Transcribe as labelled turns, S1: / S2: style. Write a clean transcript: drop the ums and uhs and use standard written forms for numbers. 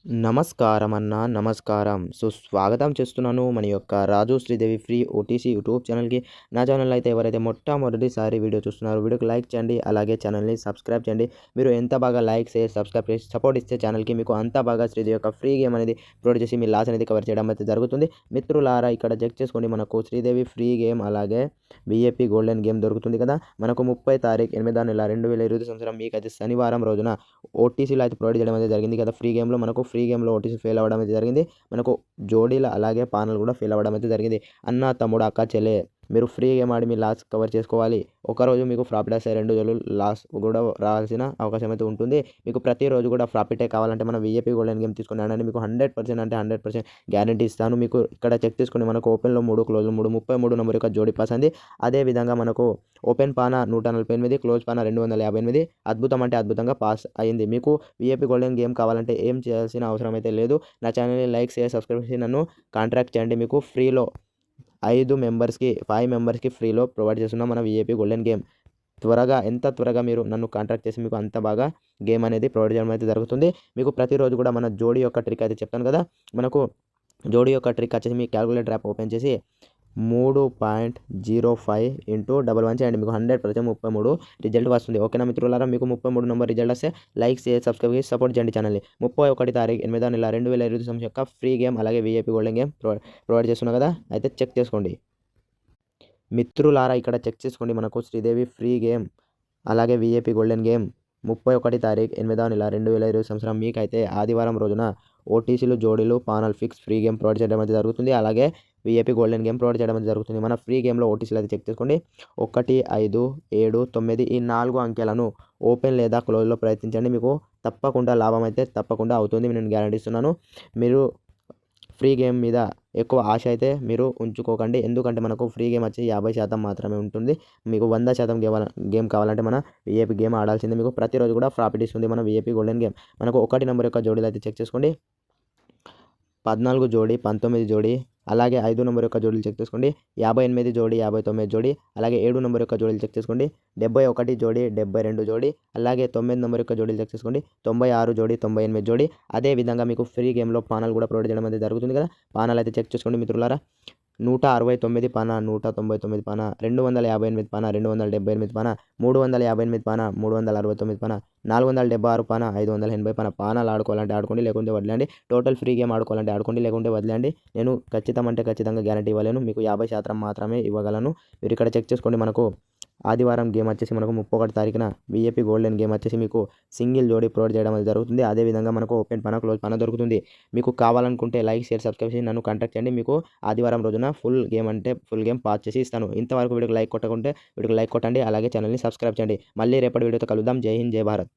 S1: నమస్కారం అన్న నమస్కారం. స్వాగతం చేస్తున్నాను మన యొక్క రాజు శ్రీదేవి ఫ్రీ ఓటీసీ యూట్యూబ్ ఛానల్‌కి. నా ఛానల్ అయితే ఎవరైతే మొట్టమొదటిసారి వీడియో చూస్తున్నారో వీడియోకి లైక్ చేయండి. అలాగే ఛానల్‌ని సబ్స్క్రైబ్ చేయండి. మీరు ఎంత బాగా లైక్, షేర్, సబ్స్క్రైబ్ చేసి సపోర్ట్ ఇస్తే ఛానల్‌కి మీకు అంత బాగా శ్రీదేవి యొక్క ఫ్రీ గేమ్ అనేది అప్లోడ్ చేసి మీ లాస్ అనేది కవర్ చేయడం అయితే జరుగుతుంది. మిత్రులారా ఇక్కడ చెక్ చేసుకోండి, మనకు శ్రీదేవి ఫ్రీ గేమ్ అలాగే వీఐపీ గోల్డెన్ గేమ్ దొరుకుతుంది కదా. మనకు 30 తారీఖు 8వ నెల 2020 సంవత్సరం మీకైతే శనివారం రోజున ఓటీసీలో అయితే ప్రొవైడ్ చేయడం అయితే జరిగింది కదా. ఫ్రీ గేమ్లో ఓటీసీ ఫెయిల్ అవ్వడం అయితే జరిగింది. మనకు జోడీలు అలాగే పానలు కూడా ఫెయిల్ అవ్వడం అయితే జరిగింది. అన్న, తమ్ముడు, అక్క, చెల్లె మీరు ఫ్రీ గేమ్ ఆడి మీ లాస్ కవర్ చేసుకోవాలి. ఒకరోజు మీకు ప్రాఫిట్ వస్తాయి, 2 రోజులు లాస్ కూడా రావాల్సిన అవకాశం అయితే ఉంటుంది. మీకు ప్రతిరోజు కూడా ప్రాఫిటే కావాలంటే మన వీఐపీ గోల్డెన్ గేమ్ తీసుకుని ఆడండి. మీకు 100% అంటే 100% గ్యారంటీ ఇస్తాను. మీకు ఇక్కడ చెక్ చేసుకుని మనకు ఓపెన్లో 3, క్లోజ్లో 3, 33 నెంబర్ యొక్క జోడీ పాస్ అంది. అదేవిధంగా మనకు ఓపెన్ పాన 148, క్లోజ్ పాన 258 అద్భుతం అంటే అద్భుతంగా పాస్ అయింది. మీకు వీఐపీ గోల్డెన్ గేమ్ కావాలంటే ఏం చేయాల్సిన అవసరం అయితే లేదు. నా ఛానల్ని లైక్, షేర్, సబ్స్క్రైబ్ చేసి నన్ను కాంటాక్ట్ చేయండి. మీకు ఫ్రీలో 5 మెంబర్స్కి ఫ్రీలో ప్రొవైడ్ చేస్తున్నాం మన వీఐపీ గోల్డెన్ గేమ్. ఎంత త్వరగా మీరు నన్ను కాంటాక్ట్ చేసి మీకు అంత బాగా గేమ్ అనేది ప్రొవైడ్ చేయడం అయితే జరుగుతుంది. మీకు ప్రతిరోజు కూడా మన జోడీ యొక్క ట్రిక్ అయితే చెప్తాను కదా. మనకు జోడీ యొక్క ట్రిక్ వచ్చేసి మీ క్యాలిక్యులేటర్ యాప్ ఓపెన్ చేసి 3.05 ఇంటూ 11 చేయండి. మీకు 100% 33 రిజల్ట్ వస్తుంది. ఓకేనా మిత్రులారా, మీకు 33 నెంబర్ రిజల్ట్ వస్తే లైక్, షేర్, సబ్స్క్రైబ్ చేసి సపోర్ట్ చేయండి ఛానల్ని. 31 తారీఖు 8వ నెల 2020 సంవత్సరం యొక్క ఫ్రీ గేమ్ అలాగే వీఐపీ గోల్డెన్ గేమ్ ప్రొవైడ్ చేస్తున్నా కదా, అయితే చెక్ చేసుకోండి మిత్రులారా. ఇక్కడ చెక్ చేసుకోండి, మనకు శ్రీదేవి ఫ్రీ గేమ్ అలాగే వీఐపీ గోల్డెన్ గేమ్ 31 తారీఖు 8వ నెల 2020 సంవత్సరం మీకైతే ఆదివారం రోజున ఓటీసీలు, జోడీలు, panel fix free game provide చేయడం అయితే జరుగుతుంది. అలాగే వీఐపీ గోల్డెన్ గేమ్ ప్రొవైడ్ చేయడం అయితే జరుగుతుంది. మన ఫ్రీ గేమ్లో ఓటీసీలు అయితే చెక్ చేసుకోండి. 1, 5, 7, 9 ఈ 4 అంకెలను ఓపెన్ లేదా క్లోజ్లో ప్రయత్నించండి. మీకు తప్పకుండా లాభం అయితే తప్పకుండా అవుతుంది, నేను గ్యారంటీ ఇస్తున్నాను. మీరు ఫ్రీ గేమ్ మీద ఎక్కువ ఆశ అయితే మీరు ఉంచుకోకండి. ఎందుకంటే మనకు ఫ్రీ గేమ్ వచ్చి 50% మాత్రమే ఉంటుంది. మీకు 100% గేమ్ కావాలంటే మన వీఐపీ గేమ్ ఆడాల్సిందే. మీకు ప్రతిరోజు కూడా ప్రాఫిట్ ఇస్తుంది మన వీఐపీ గోల్డెన్ గేమ్. మనకు 1 నెంబర్ యొక్క జోడీలు అయితే చెక్ చేసుకోండి. 14 జోడీ, 19 జోడీ, అలాగే 5 నెంబర్ యొక్క జోడీలు చెక్ చేసుకోండి. 58 జోడీ, 59 జోడీ, అలాగే 7 నెంబర్ యొక్క జోడీలు చెక్ చేసుకోండి. 71 జోడీ, 72 జోడీ, అలాగే 9 నెంబర్ యొక్క జోడీలు చెక్ చేసుకోండి. 96 జోడీ, 98 జోడీ. అదేవిధంగా మీకు ఫ్రీ గేమ్లో పానాలు కూడా ప్రొవైడ్ చేయడం అయితే జరుగుతుంది కదా. పానాలు అయితే చెక్ చేసుకోండి మిత్రులారా. 169 పాన, 199 పాన, 258 పాన, 278 పాన, 358 పాన, 369 పాన, 476 పాన, 580 పాన. పానాలు ఆడుకోవాలంటే ఆడుకోండి, లేకుంటే వదిలేండి. టోటల్ ఫ్రీ గేమ్ ఆడుకోవాలంటే ఆడుకోండి, లేకుంటే వదిలేండి. నేను ఖచ్చితంగా గ్యారంటీ ఇవ్వలేను, మీకు 50% మాత్రమే ఇవ్వగలను. మీరు ఇక్కడ చెక్ చేసుకోండి. మనకు ఆదివారం గేమ్ వచ్చేసి మనకు 31 తారీఖున వీఐపీ గోల్డెన్ గేమ్ వచ్చేసి మీకు సింగిల్ జోడీ ప్రొవైడ్ చేయడం అనేది జరుగుతుంది. అదేవిధంగా మనకు ఓపెన్ పన, క్లోజ్ పన దొరుకుతుంది. మీకు కావాలనుకుంటే లైక్, షేర్, సబ్స్క్రైబ్ చేసి నన్ను కాంటాక్ట్ చేయండి. మీకు ఆదివారం రోజున ఫుల్ గేమ్ పాస్ చేసి ఇస్తాను. ఇంతవరకు వీడియోకి లైక్ కొట్టకుంటే వీడియోకి లైక్ కొట్టండి, అలాగే ఛానల్ని సబ్స్క్రైబ్ చేయండి. మళ్ళీ రేపటి వీడియోతో కలుద్దాం. జై హింద్, జై భారత్.